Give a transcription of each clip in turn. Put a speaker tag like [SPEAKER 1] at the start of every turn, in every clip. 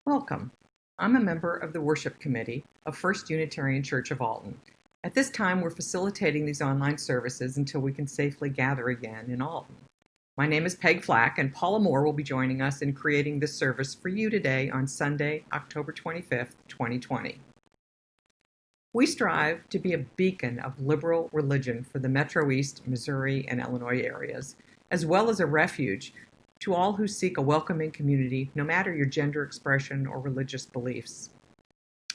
[SPEAKER 1] Welcome. I'm a member of the Worship Committee of First Unitarian Church of Alton. At this time, we're facilitating these online services until we can safely gather again in Alton. My name is Peg Flack, and Paula Moore will be joining us in creating this service for you today on Sunday, October 25th, 2020. We strive to be a beacon of liberal religion for the Metro East, Missouri, and Illinois areas, as well as a refuge to all who seek a welcoming community, no matter your gender expression or religious beliefs.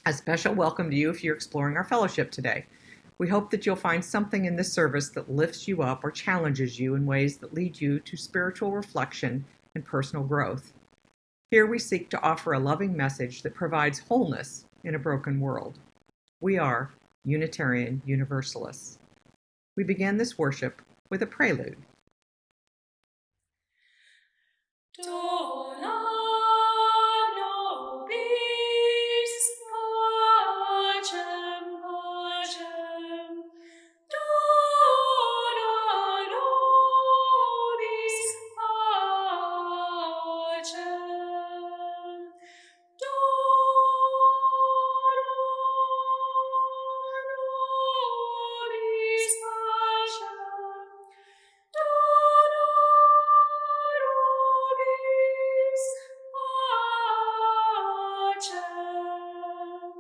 [SPEAKER 1] A special welcome to you if you're exploring our fellowship today. We hope that you'll find something in this service that lifts you up or challenges you in ways that lead you to spiritual reflection and personal growth. Here we seek to offer a loving message that provides wholeness in a broken world. We are Unitarian Universalists. We begin this worship with a prelude.
[SPEAKER 2] DONA, NOBIS, PACEM, PACEM. DONA, NOBIS, PACEM. DONA, NOBIS, PACEM. DONA, NOBIS, PACEM. DONA,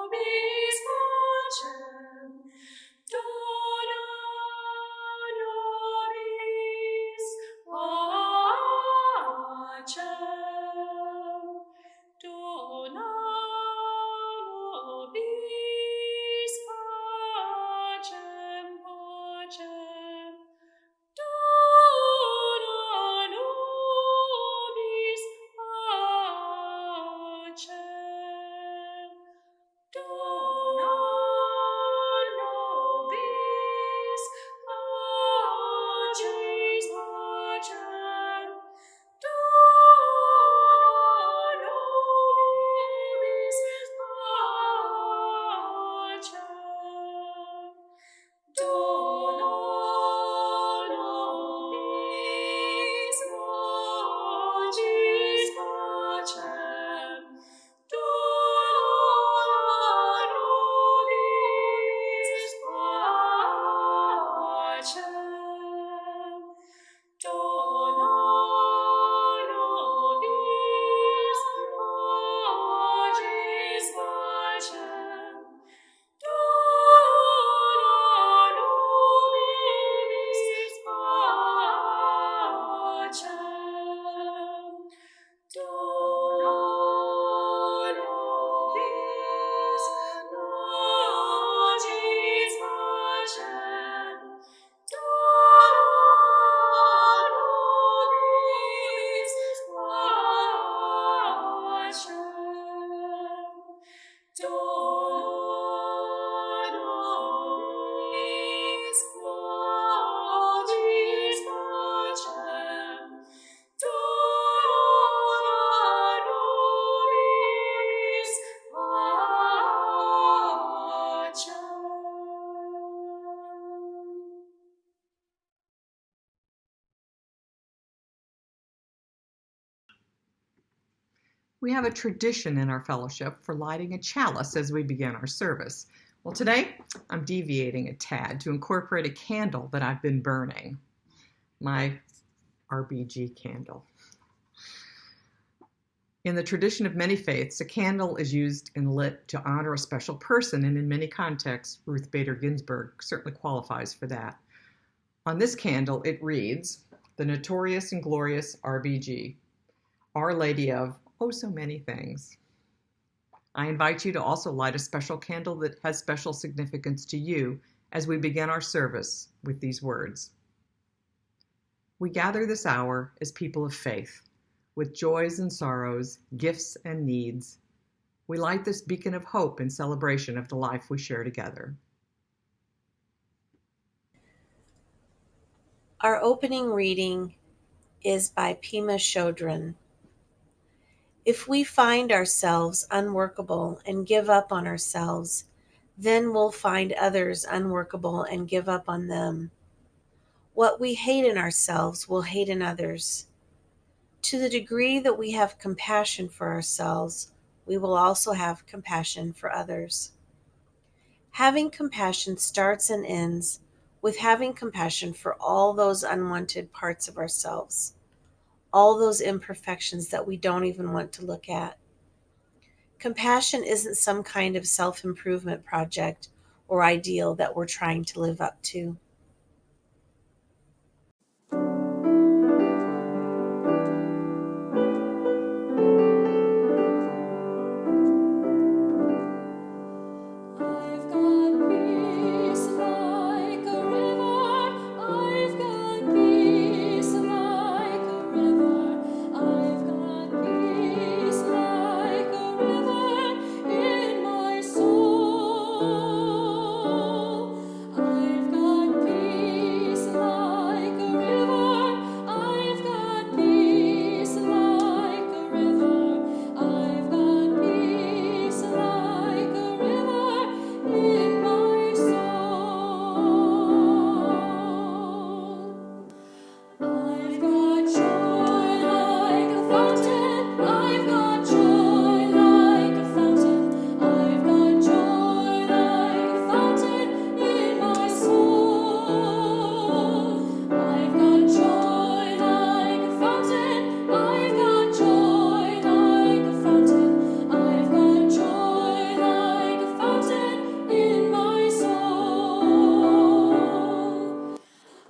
[SPEAKER 2] NOBIS, PACEM. DONA, NOBIS, PACEM. DONA, NOBIS, PACEM, PACEM. DONA, NOBIS, PACEM. DONA, NOBIS, PACEM, PACEM. DONA, NOBIS, PACEM. DONA, NOBIS, PACEM, PACEM. DONA, NOBIS, PACEM. DONA, NOBIS, PACEM, PACEM. DONA, NOBIS, PACEM. DONA, NOBIS, PACEM, PACEM. DONA, NOBIS, PACEM. DONA, NOBIS, PACEM, PACEM. DONA, NOBIS, PACEM.
[SPEAKER 1] We have a tradition in our fellowship for lighting a chalice as we begin our service. Well, today I'm deviating a tad to incorporate a candle that I've been burning, my RBG candle. In the tradition of many faiths, a candle is used and lit to honor a special person, and in many contexts, Ruth Bader Ginsburg certainly qualifies for that. On this candle, it reads, "The Notorious and Glorious RBG, Our Lady of Oh So Many Things." I invite you to also light a special candle that has special significance to you as we begin our service with these words. We gather this hour as people of faith, with joys and sorrows, gifts and needs. We light this beacon of hope in celebration of the life we share together.
[SPEAKER 3] Our opening reading is by Pema Chodron. If we find ourselves unworkable and give up on ourselves, then we'll find others unworkable and give up on them. What we hate in ourselves, we'll hate in others. To the degree that we have compassion for ourselves, we will also have compassion for others. Having compassion starts and ends with having compassion for all those unwanted parts of ourselves, all those imperfections that we don't even want to look at. Compassion isn't some kind of self-improvement project or ideal that we're trying to live up to.
[SPEAKER 2] I've got peace like a river. I've got peace like a river. I've got peace like a river in my soul. I've got peace like a river. I've got peace like a river. I've got peace like a river in my soul. I've got joy like a fountain. I've got joy like a fountain. I've got joy like a fountain in my soul. I've got joy like a fountain. I've got joy like a fountain. I've got joy like a fountain in my soul.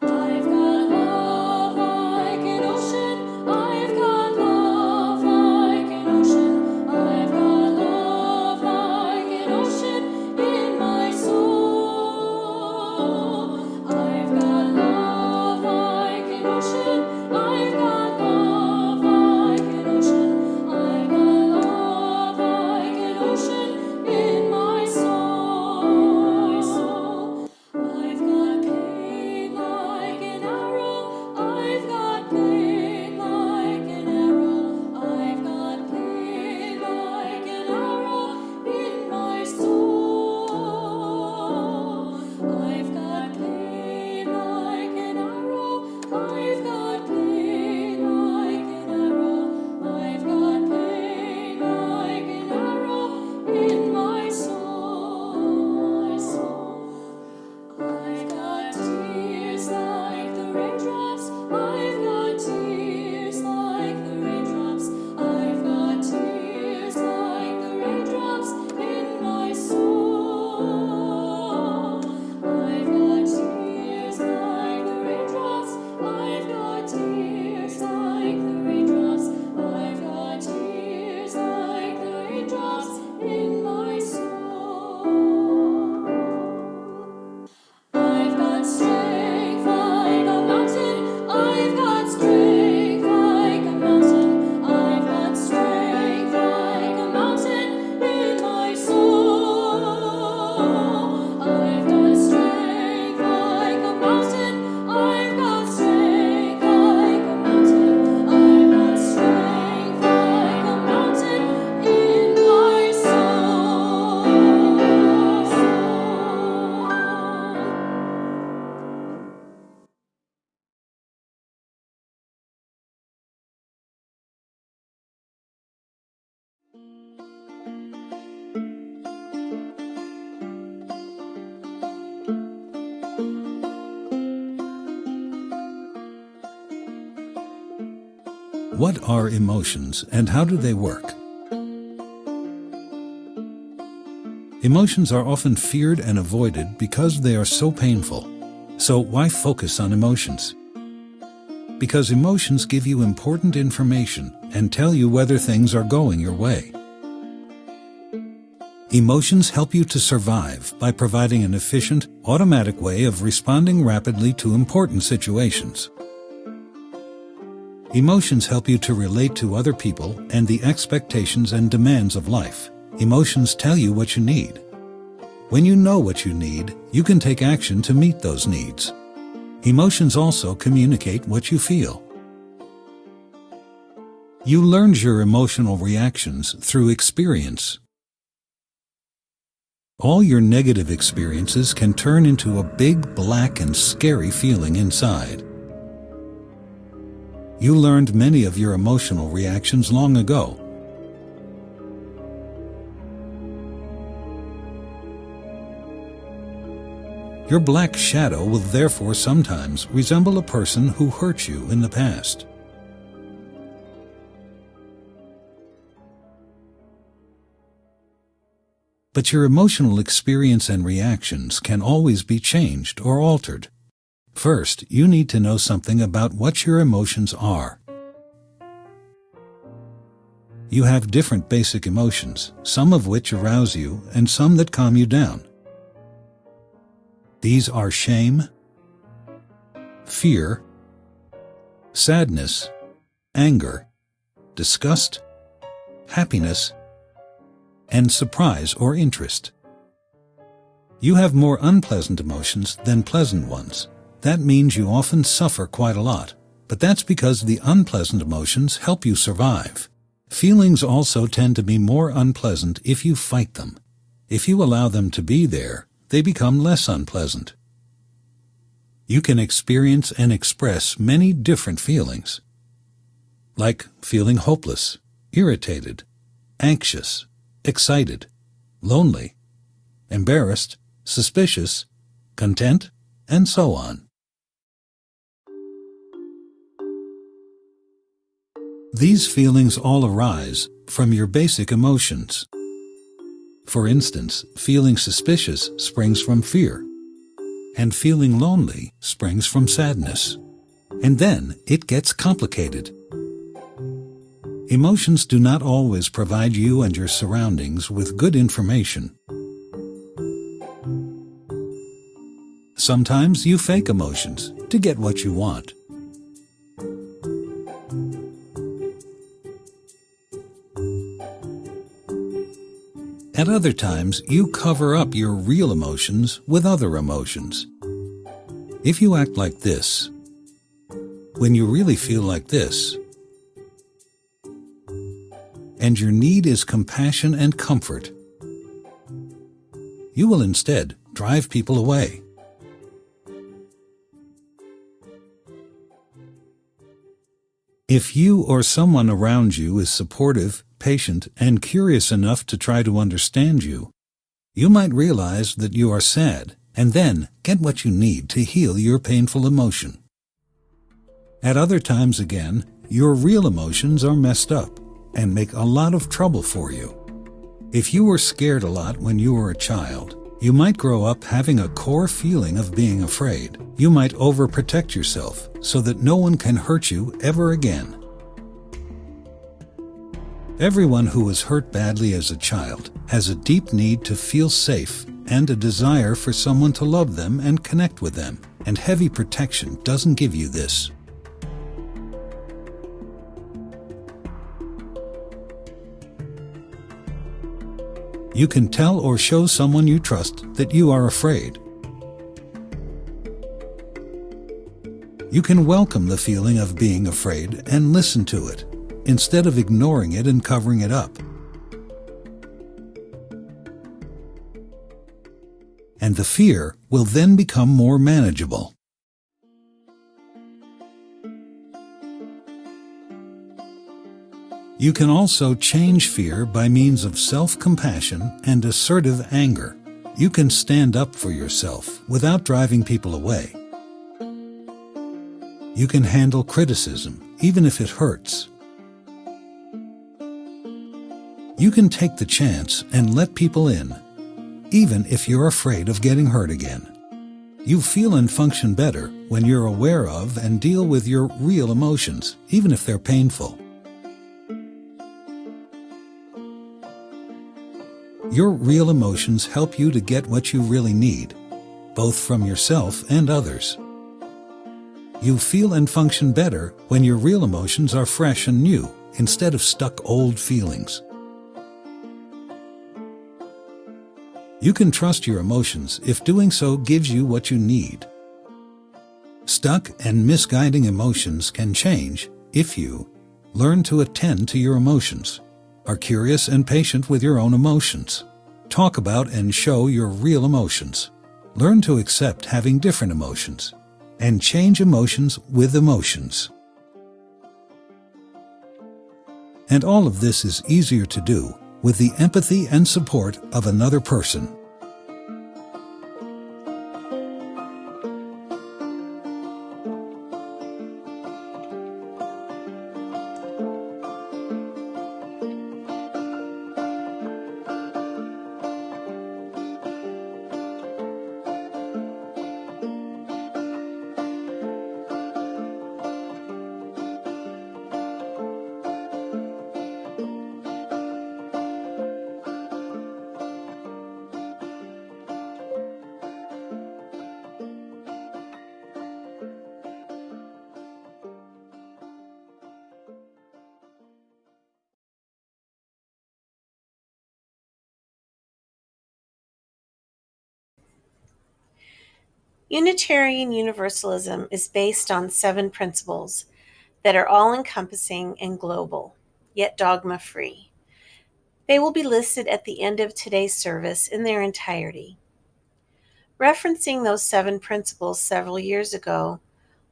[SPEAKER 2] I've got love like an ocean. I've got love like an ocean. I've got love like an ocean in my soul. I've got love like an ocean. I've got love like an ocean. I've got love like an ocean in my soul. I've got pain like an arrow. I've got pain like an arrow. I've got pain like an arrow in my soul. I've got pain like an arrow. I've got pain like an arrow. I've got pain like an arrow in my soul. I've got tears like the raindrops. I've got tears like the raindrops. I've got tears like the raindrops in my soul. I've got tears like the raindrops. I've got tears like the raindrops. I've got tears like the raindrops in my soul. I've got strength like a mountain. I've got strength like a mountain. I've got strength like a mountain in my soul. I've got strength like a mountain. I've got strength like a mountain. I've got strength like a mountain in my soul.
[SPEAKER 4] What are emotions and how do they work? Emotions are often feared and avoided because they are so painful. So why focus on emotions? Because emotions give you important information and tell you whether things are going your way. Emotions help you to survive by providing an efficient, automatic way of responding rapidly to important situations. Emotions help you to relate to other people and the expectations and demands of life. Emotions tell you what you need. When you know what you need, you can take action to meet those needs. Emotions also communicate what you feel. You learn your emotional reactions through experience. all your negative experiences can turn into a big, black, and scary feeling inside. You learned many of your emotional reactions long ago. Your black shadow will therefore sometimes resemble a person who hurt you in the past. But your emotional experience and reactions can always be changed or altered. First, you need to know something about what your emotions are. You have different basic emotions, some of which arouse you and some that calm you down. These are shame, fear, sadness, anger, disgust, happiness, and surprise or interest. You have more unpleasant emotions than pleasant ones. That means you often suffer quite a lot, but that's because the unpleasant emotions help you survive. Feelings also tend to be more unpleasant if you fight them. If you allow them to be there, they become less unpleasant. You can experience and express many different feelings, like feeling hopeless, irritated, anxious, excited, lonely, embarrassed, suspicious, content, and so on. These feelings all arise from your basic emotions. For instance, feeling suspicious springs from fear, and feeling lonely springs from sadness. And then it gets complicated. Emotions do not always provide you and your surroundings with good information. Sometimes you fake emotions to get what you want. At other times, you cover up your real emotions with other emotions. If you act like this, when you really feel like this, and your need is compassion and comfort, you will instead drive people away. If you or someone around you is supportive, patient, and curious enough to try to understand you, you might realize that you are sad and then get what you need to heal your painful emotion. At other times again, your real emotions are messed up and make a lot of trouble for you. If you were scared a lot when you were a child, you might grow up having a core feeling of being afraid. You might overprotect yourself so that no one can hurt you ever again. Everyone who was hurt badly as a child has a deep need to feel safe and a desire for someone to love them and connect with them, and heavy protection doesn't give you this. You can tell or show someone you trust that you are afraid. You can welcome the feeling of being afraid and listen to it, instead of ignoring it and covering it up. And the fear will then become more manageable. You can also change fear by means of self-compassion and assertive anger. You can stand up for yourself without driving people away. You can handle criticism, even if it hurts. You can take the chance and let people in, even if you're afraid of getting hurt again. You feel and function better when you're aware of and deal with your real emotions, even if they're painful. Your real emotions help you to get what you really need, both from yourself and others. You feel and function better when your real emotions are fresh and new, instead of stuck old feelings. You can trust your emotions if doing so gives you what you need. Stuck and misguiding emotions can change if you learn to attend to your emotions, are curious and patient with your own emotions, Talk about and show your real emotions. Learn to accept having different emotions. And change emotions with emotions. And all of this is easier to do with the empathy and support of another person.
[SPEAKER 3] Unitarian Universalism is based on 7 principles that are all-encompassing and global, yet dogma-free. They will be listed at the end of today's service in their entirety. Referencing those 7 principles several years ago,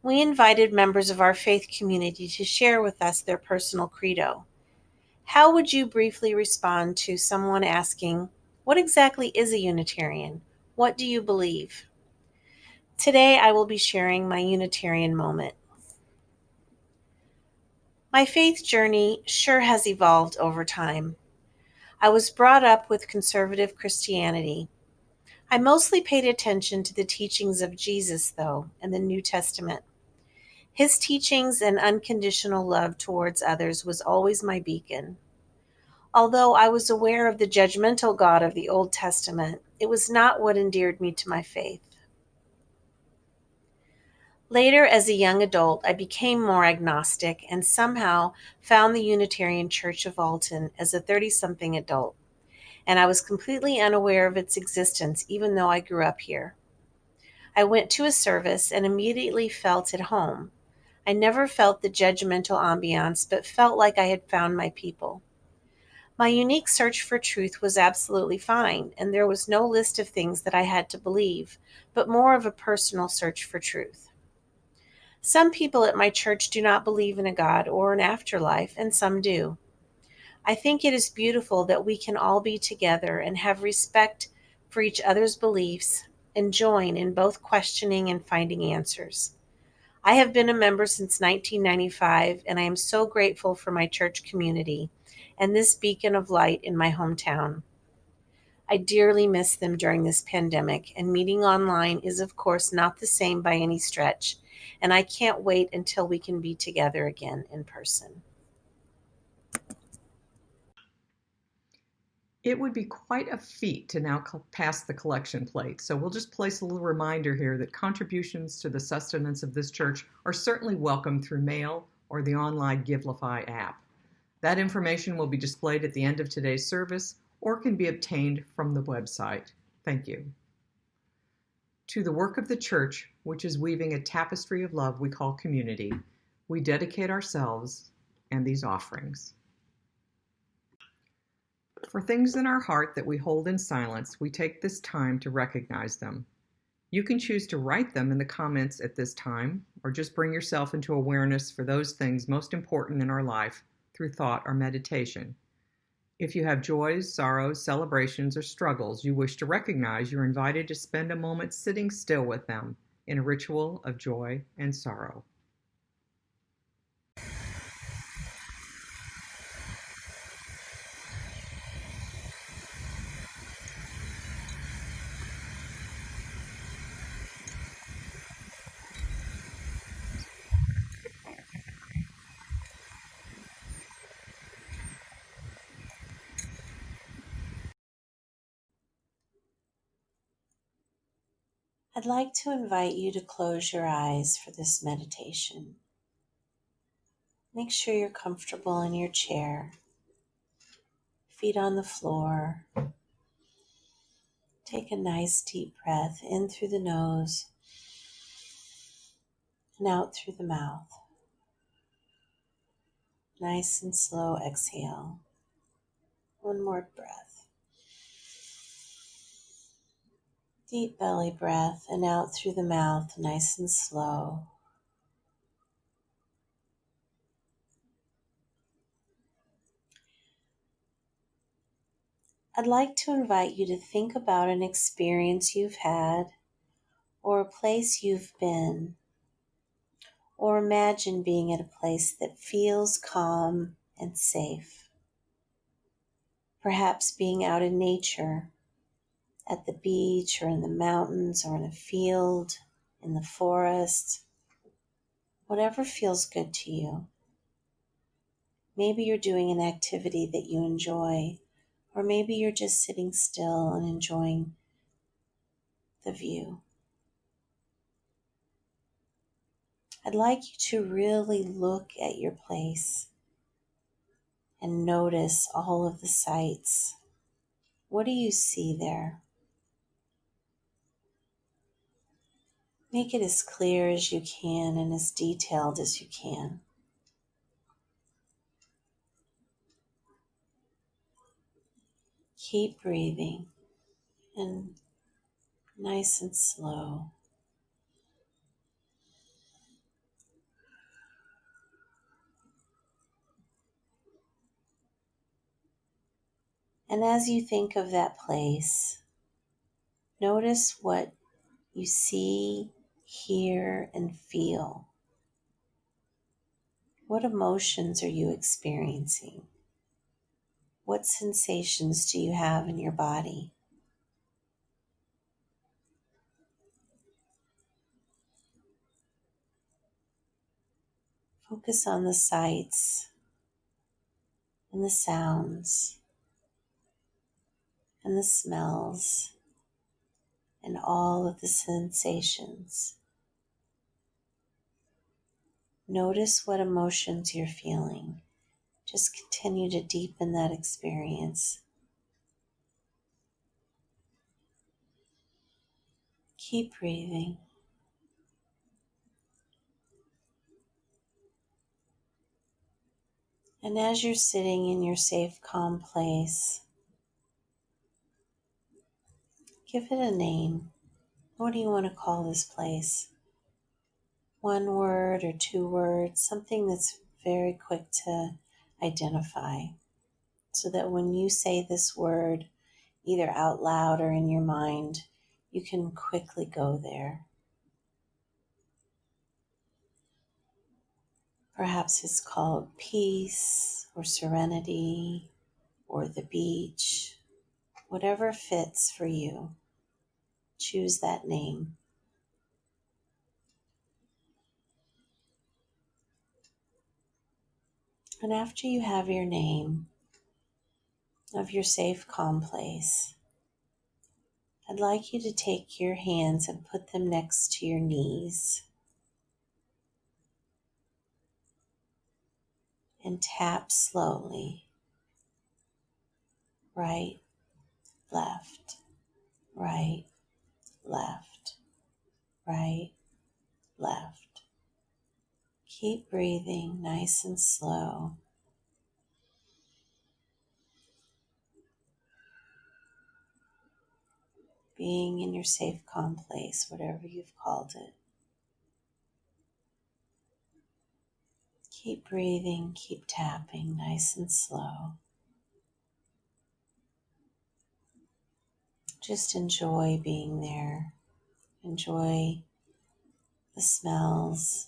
[SPEAKER 3] we invited members of our faith community to share with us their personal credo. How would you briefly respond to someone asking, "What exactly is a Unitarian? What do you believe?" Today I will be sharing my Unitarian moment. My faith journey sure has evolved over time. I was brought up with conservative Christianity. I mostly paid attention to the teachings of Jesus, though, and the New Testament. His teachings and unconditional love towards others was always my beacon. Although I was aware of the judgmental God of the Old Testament, it was not what endeared me to my faith. Later, as a young adult, I became more agnostic and somehow found the Unitarian Church of Alton as a 30-something adult, and I was completely unaware of its existence even though I grew up here. I went to a service and immediately felt at home. I never felt the judgmental ambiance, but felt like I had found my people. My unique search for truth was absolutely fine, and there was no list of things that I had to believe, but more of a personal search for truth. Some people at my church do not believe in a God or an afterlife, and some do. I think it is beautiful that we can all be together and have respect for each other's beliefs and join in both questioning and finding answers. I have been a member since 1995, and I am so grateful for my church community and this beacon of light in my hometown. I dearly miss them during this pandemic, and meeting online is, of course, not the same by any stretch, and I can't wait until we can be together again in person.
[SPEAKER 1] It would be quite a feat to now pass the collection plate, so we'll just place a little reminder here that contributions to the sustenance of this church are certainly welcome through mail or the online Givelify app. That information will be displayed at the end of today's service or can be obtained from the website. Thank you. To the work of the church, which is weaving a tapestry of love we call community, we dedicate ourselves and these offerings. For things in our heart that we hold in silence, we take this time to recognize them. You can choose to write them in the comments at this time, or just bring yourself into awareness for those things most important in our life through thought or meditation. If you have joys, sorrows, celebrations, or struggles you wish to recognize, you're invited to spend a moment sitting still with them in a ritual of joy and sorrow.
[SPEAKER 3] I'd like to invite you to close your eyes for this meditation. Make sure you're comfortable in your chair, feet on the floor. Take a nice deep breath in through the nose and out through the mouth. Nice and slow exhale. One more breath. Deep belly breath and out through the mouth, nice and slow. I'd like to invite you to think about an experience you've had, or a place you've been, or imagine being at a place that feels calm and safe. Perhaps being out in nature, at the beach or in the mountains or in a field, in the forest, whatever feels good to you. Maybe you're doing an activity that you enjoy, or maybe you're just sitting still and enjoying the view. I'd like you to really look at your place and notice all of the sights. What do you see there? Make it as clear as you can and as detailed as you can. Keep breathing and nice and slow. And as you think of that place, notice what you see, hear, and feel. What emotions are you experiencing? What sensations do you have in your body? Focus on the sights and the sounds and the smells and all of the sensations. Notice what emotions you're feeling. Just continue to deepen that experience. Keep breathing. And as you're sitting in your safe, calm place, give it a name. What do you want to call this place? One word or two words, something that's very quick to identify, so that when you say this word, either out loud or in your mind, you can quickly go there. Perhaps it's called peace or serenity or the beach, whatever fits for you. Choose that name. And after you have your name of your safe, calm place, I'd like you to take your hands and put them next to your knees and tap slowly. Right, left, right, left, right, left. Keep breathing nice and slow. Being in your safe, calm place, whatever you've called it. Keep breathing, keep tapping nice and slow. Just enjoy being there. Enjoy the smells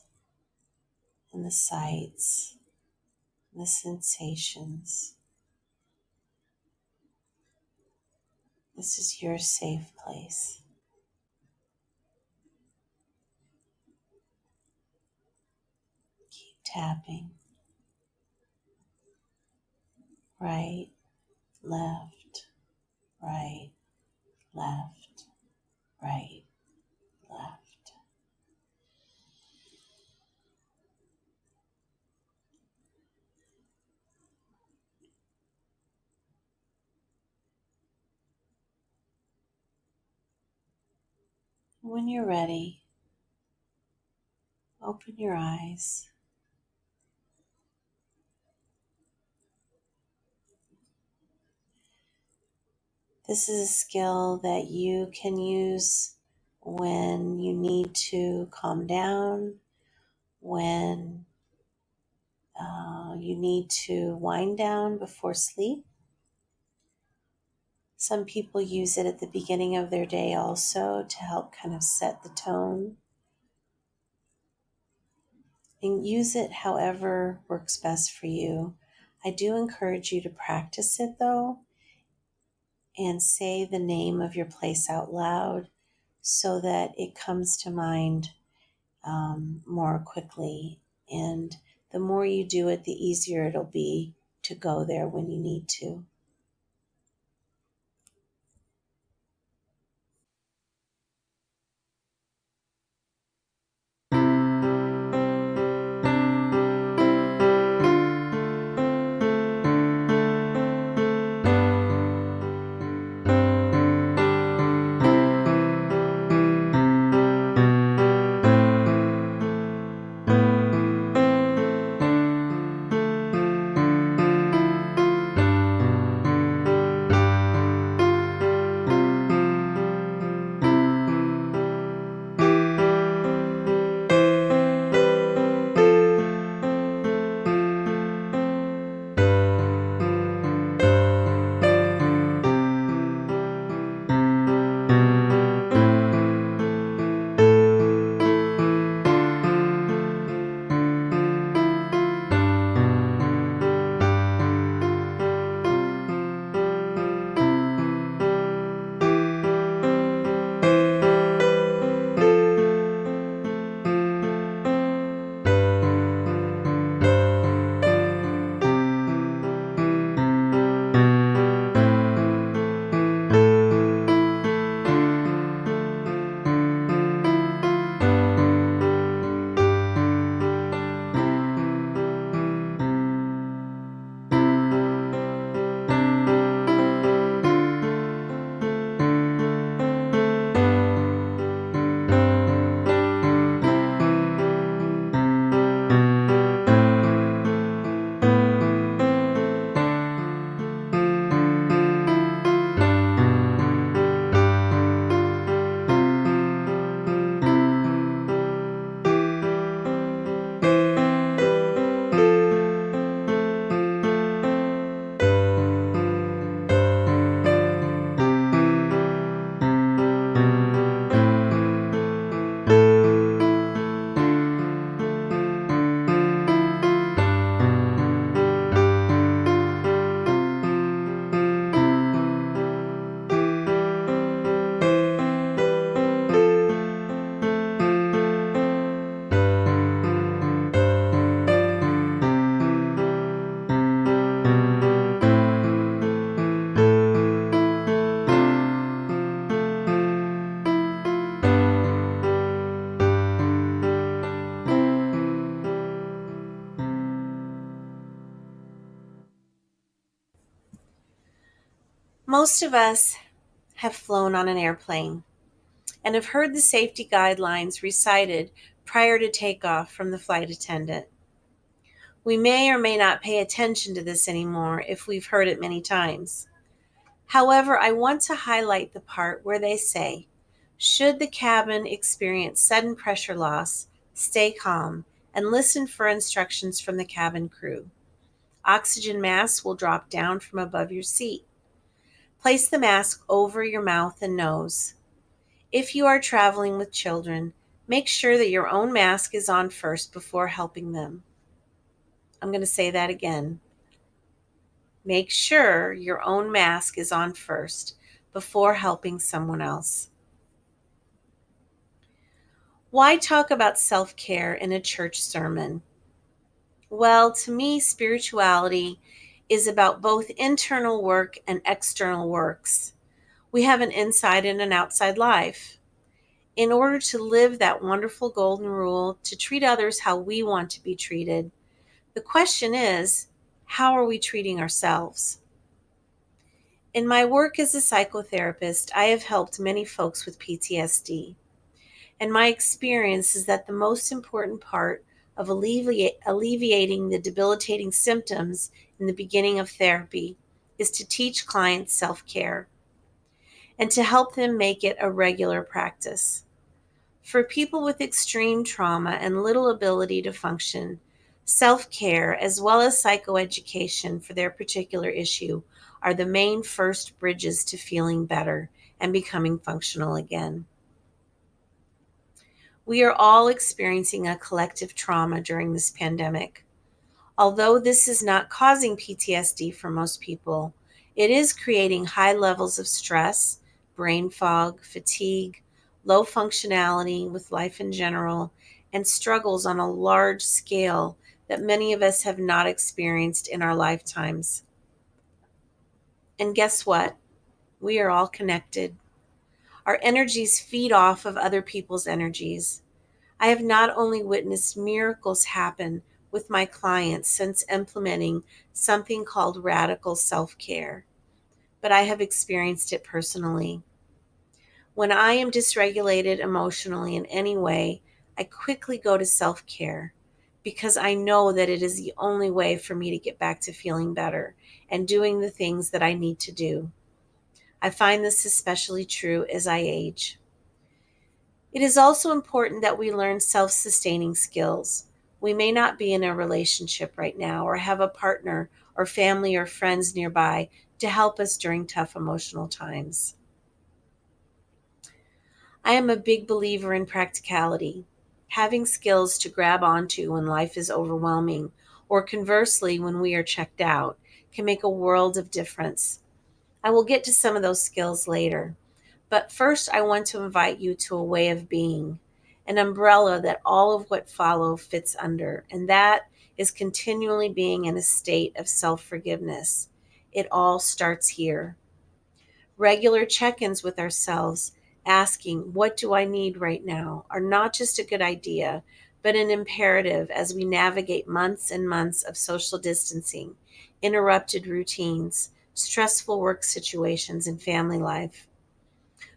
[SPEAKER 3] and the sights and the sensations. This is your safe place. Keep tapping. Right, left, right, left, right, left. When you're ready, open your eyes. This is a skill that you can use when you need to calm down, when you need to wind down before sleep. Some people use it at the beginning of their day also to help kind of set the tone. And use it however works best for you. I do encourage you to practice it though, and say the name of your place out loud so that it comes to mind more quickly. And the more you do it, the easier it'll be to go there when you need to. Most of us have flown on an airplane and have heard the safety guidelines recited prior to takeoff from the flight attendant. We may or may not pay attention to this anymore if we've heard it many times. However, I want to highlight the part where they say, should the cabin experience sudden pressure loss, stay calm and listen for instructions from the cabin crew. Oxygen masks will drop down from above your seat. Place the mask over your mouth and nose. If you are traveling with children, make sure that your own mask is on first before helping them. I'm going to say that again. Make sure your own mask is on first before helping someone else. Why talk about self-care in a church sermon? Well, to me, spirituality is about both internal work and external works. We have an inside and an outside life. In order to live that wonderful golden rule to treat others how we want to be treated, the question is, how are we treating ourselves? In my work as a psychotherapist, I have helped many folks with PTSD. And my experience is that the most important part of alleviating the debilitating symptoms in the beginning of therapy is to teach clients self-care. and to help them make it a regular practice. For people with extreme trauma and little ability to function, self-care as well as psychoeducation for their particular issue are the main first bridges to feeling better and becoming functional again. We are all experiencing a collective trauma during this pandemic. Although this is not causing PTSD for most people, it is creating high levels of stress, brain fog, fatigue, low functionality with life in general, and struggles on a large scale that many of us have not experienced in our lifetimes. And guess what? We are all connected. Our energies feed off of other people's energies. I have not only witnessed miracles happen with my clients since implementing something called radical self-care, but I have experienced it personally. When I am dysregulated emotionally in any way, I quickly go to self-care because I know that it is the only way for me to get back to feeling better and doing the things that I need to do. I find this especially true as I age. It is also important that we learn self-sustaining skills. We may not be in a relationship right now or have a partner or family or friends nearby to help us during tough emotional times. I am a big believer in practicality. Having skills to grab onto when life is overwhelming, or conversely, when we are checked out, can make a world of difference. I will get to some of those skills later. But first, I want to invite you to a way of being, an umbrella that all of what follow fits under, and that is continually being in a state of self-forgiveness. It all starts here. Regular check-ins with ourselves, asking, what do I need right now, are not just a good idea, but an imperative as we navigate months and months of social distancing, interrupted routines, stressful work situations, and family life.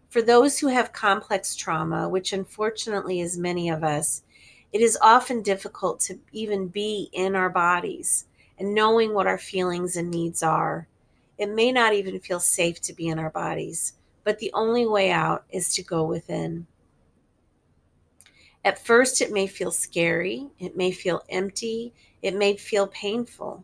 [SPEAKER 3] For those who have complex trauma, which unfortunately is many of us, it is often difficult to even be in our bodies and knowing what our feelings and needs are. It may not even feel safe to be in our bodies, but the only way out is to go within. At first, it may feel scary, it may feel empty, it may feel painful.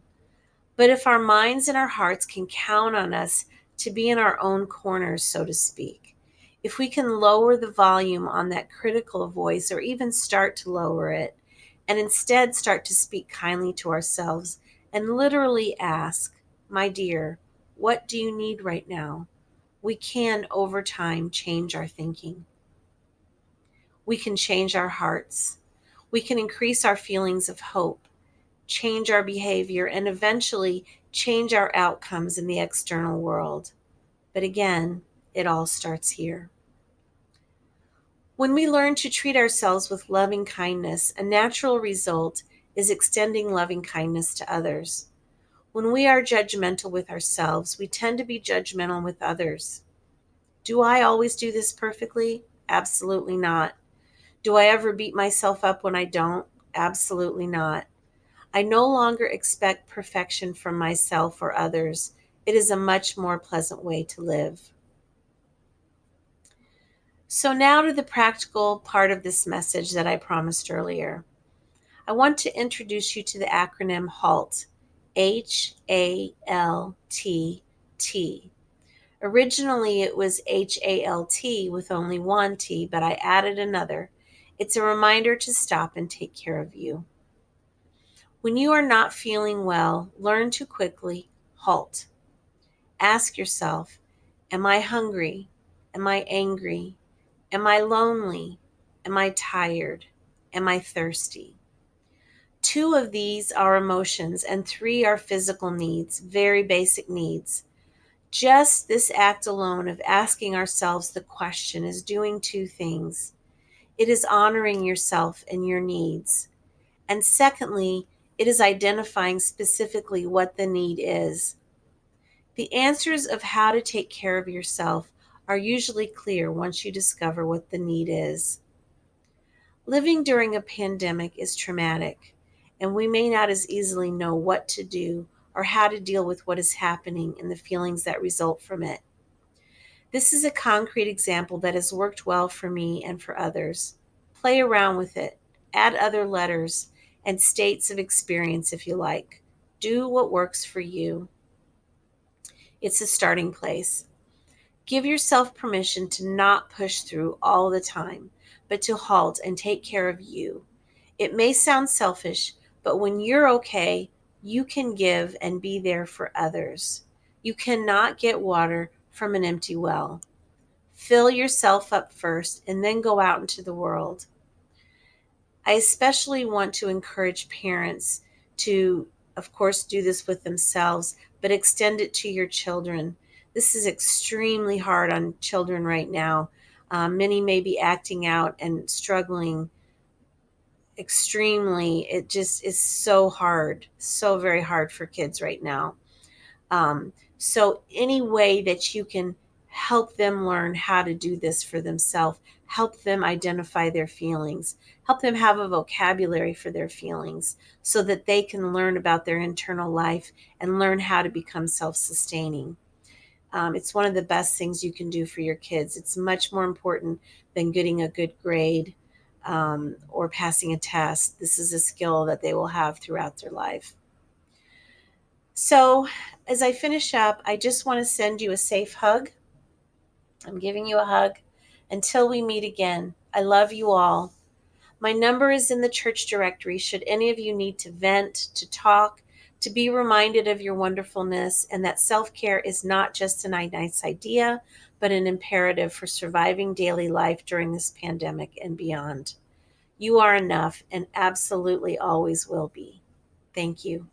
[SPEAKER 3] But if our minds and our hearts can count on us to be in our own corners, so to speak, if we can lower the volume on that critical voice or even start to lower it, and instead start to speak kindly to ourselves and literally ask, my dear, what do you need right now? We can, over time, change our thinking. We can change our hearts. We can increase our feelings of hope, change our behavior, and eventually change our outcomes in the external world. But again, it all starts here. When we learn to treat ourselves with loving kindness, a natural result is extending loving kindness to others. When we are judgmental with ourselves, we tend to be judgmental with others. Do I always do this perfectly? Absolutely not. Do I ever beat myself up when I don't? Absolutely not. I no longer expect perfection from myself or others. It is a much more pleasant way to live. So now to the practical part of this message that I promised earlier. I want to introduce you to the acronym HALT, HALTT. Originally it was HALT with only one T, but I added another. It's a reminder to stop and take care of you. When you are not feeling well, learn to quickly halt. Ask yourself, am I hungry? Am I angry? Am I lonely? Am I tired? Am I thirsty? 2 of these are emotions and 3 are physical needs, very basic needs. Just this act alone of asking ourselves the question is doing 2 things. It is honoring yourself and your needs. And secondly, it is identifying specifically what the need is. The answers of how to take care of yourself are usually clear once you discover what the need is. Living during a pandemic is traumatic, and we may not as easily know what to do or how to deal with what is happening and the feelings that result from it. This is a concrete example that has worked well for me and for others. Play around with it. Add other letters and states of experience if you like. Do what works for you. It's a starting place. Give yourself permission to not push through all the time, but to halt and take care of you. It may sound selfish, but when you're okay, you can give and be there for others. You cannot get water from an empty well. Fill yourself up first and then go out into the world. I especially want to encourage parents to, of course, do this with themselves, but extend it to your children. This is extremely hard on children right now. Many may be acting out and struggling extremely. It just is so hard, so very hard for kids right now. So any way that you can help them learn how to do this for themselves, help them identify their feelings, help them have a vocabulary for their feelings so that they can learn about their internal life and learn how to become self-sustaining. It's one of the best things you can do for your kids. It's much more important than getting a good grade or passing a test. This is a skill that they will have throughout their life. So, as I finish up, I just want to send you a safe hug. I'm giving you a hug until we meet again. I love you all. My number is in the church directory should any of you need to vent, to talk, to be reminded of your wonderfulness, and that self-care is not just a nice idea, but an imperative for surviving daily life during this pandemic and beyond. You are enough and absolutely always will be. Thank you.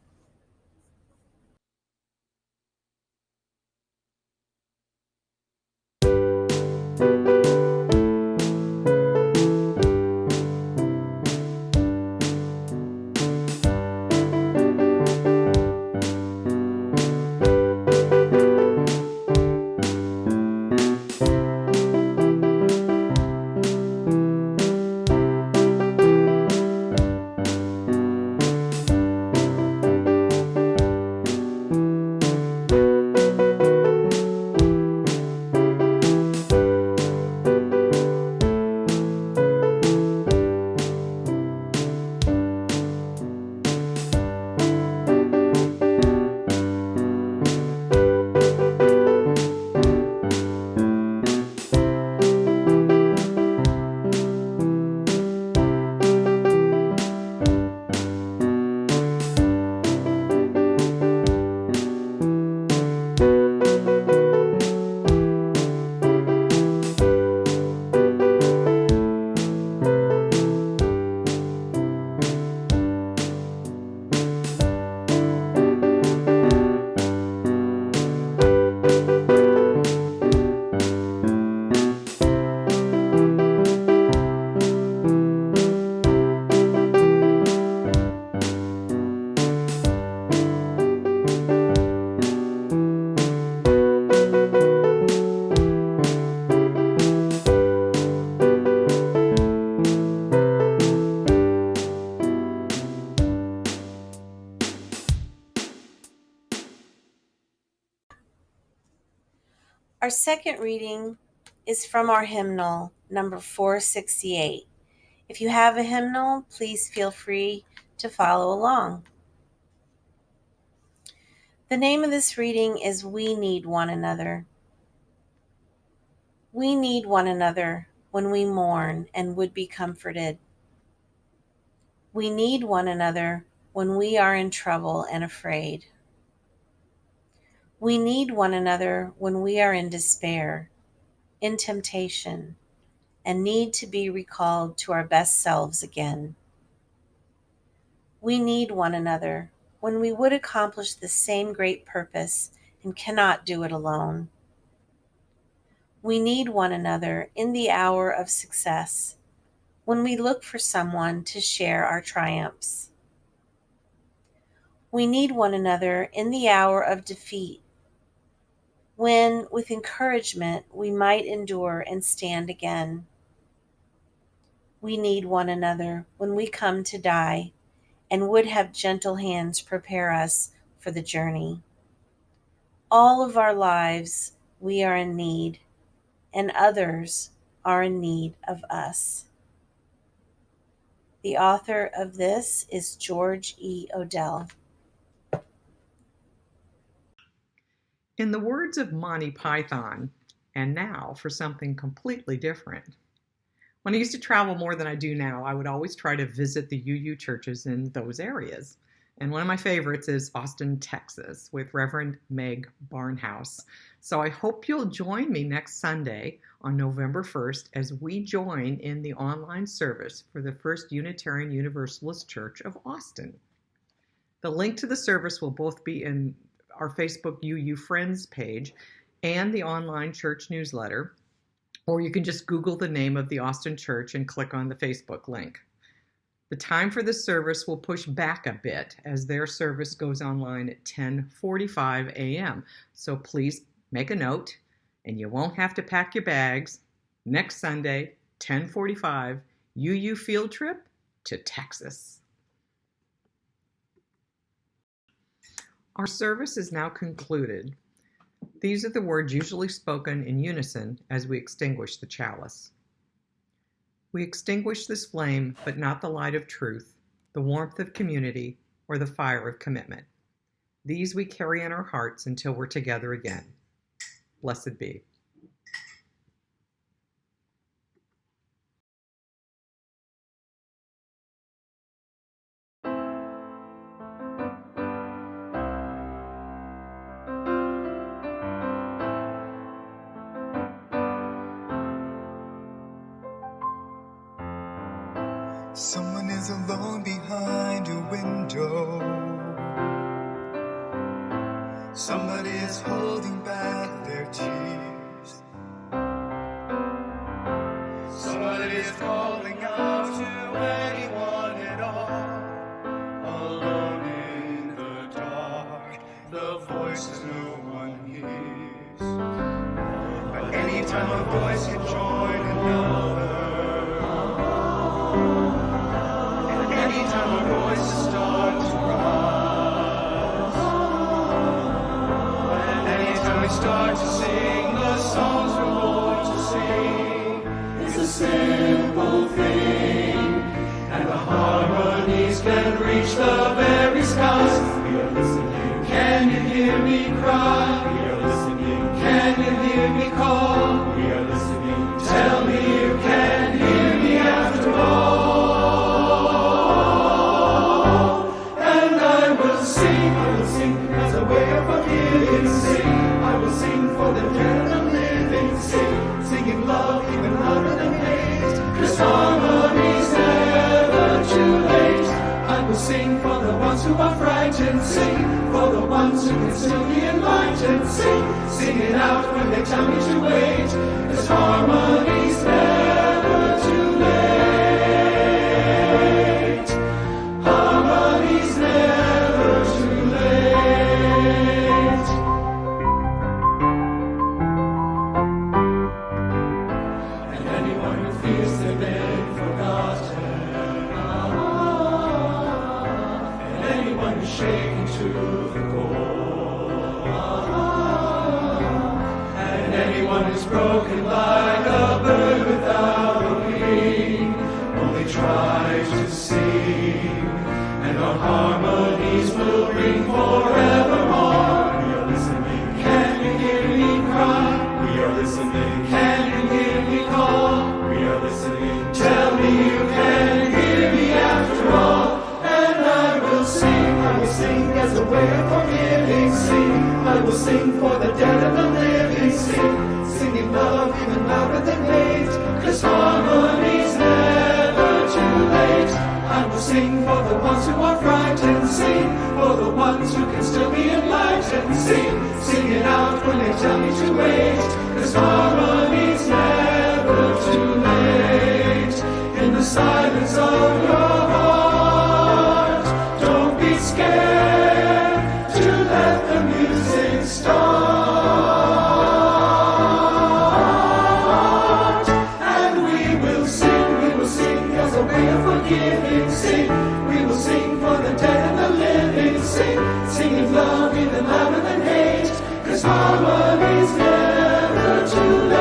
[SPEAKER 3] Our second reading is from our hymnal, number 468. If you have a hymnal, please feel free to follow along. The name of this reading is We Need One Another. We need one another when we mourn and would be comforted. We need one another when we are in trouble and afraid. We need one another when we are in despair, in temptation, and need to be recalled to our best selves again. We need one another when we would accomplish the same great purpose and cannot do it alone. We need one another in the hour of success, when we look for someone to share our triumphs. We need one another in the hour of defeat, when, with encouragement, we might endure and stand again. We need one another when we come to die and would have gentle hands prepare us for the journey. All of our lives, we are in need, and others are in need of us. The author of this is George E. Odell.
[SPEAKER 1] In the words of Monty Python, and now for something completely different. When I used to travel more than I do now, I would always try to visit the UU churches in those areas. And one of my favorites is Austin, Texas, with Reverend Meg Barnhouse. So I hope you'll join me next Sunday on November 1st as we join in the online service for the First Unitarian Universalist Church of Austin. The link to the service will both be in our Facebook UU Friends page and the online church newsletter, or you can just Google the name of the Austin Church and click on the Facebook link. The time for this service will push back a bit as their service goes online at 10:45 a.m. So please make a note, and you won't have to pack your bags. Next Sunday, 10:45, UU field trip to Texas. Our service is now concluded. These are the words usually spoken in unison as we extinguish the chalice. We extinguish this flame, but not the light of truth, the warmth of community, or the fire of commitment. These we carry in our hearts until we're together again. Blessed be.
[SPEAKER 5] Someone is alone behind a window. Somebody is holding back their tears. Somebody is calling out to anyone at all. Alone in the dark, the voices no one hears. But anytime a voice can join another, anytime a voice starts to rise, and anytime we start to sing the songs we're born to sing, it's a simple thing, and the harmonies can reach the very skies. We are listening. Can you hear me cry? We are listening. Can you hear me call? We are listening. Tell me you can hear me after all. As a way of forgiving, sing. I will sing for the dead and living, singing love even louder than hate. 'Cause harmony's never too late. I will sing for the ones who are frightened, sing for the ones who can still be enlightened, sing it out when they tell me to wait. 'Cause harmony's never too late. Harmony's never too late. And anyone who feels they've been forgotten, and anyone who's shaken to the core, and anyone who's broken like a bird without a wing, only tries to sing, and our harmonies will ring forevermore. We are listening. Can you hear me cry? We are listening. Can you hear me call? We are listening. Tell me you can hear me after all. And I will sing as a way of forgiving, sing. I will sing for the dead and the living, singing love even louder than hate. 'Cause harmony's never too late. I will sing for the ones who are frightened, sing for the ones who can still be enlightened, sing it out when they tell me to wait. 'Cause harmony's never too late. In the silence of your heart, don't be scared to let the music start. And we will sing as a way of forgiving, sing. We will sing for the dead and the living, singing love even louder than hate. 'Cause harmony's never too late.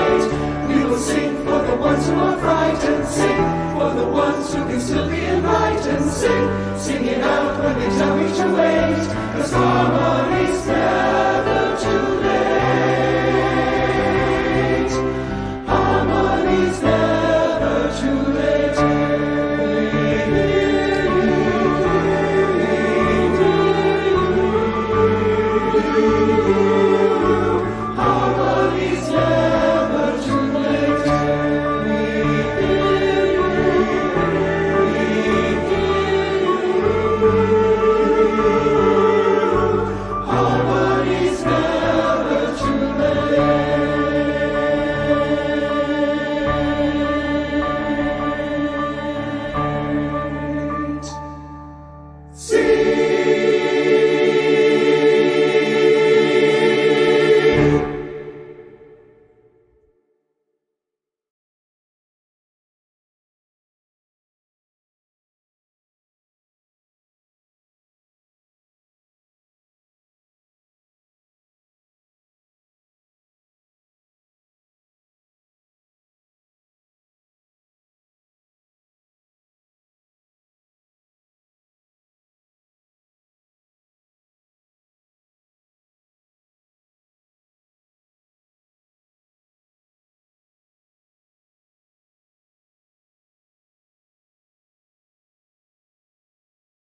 [SPEAKER 5] the ones who are frightened. Sing for the ones who can still be enlightened. Sing it out when they tell me to wait, 'cause harmony's there.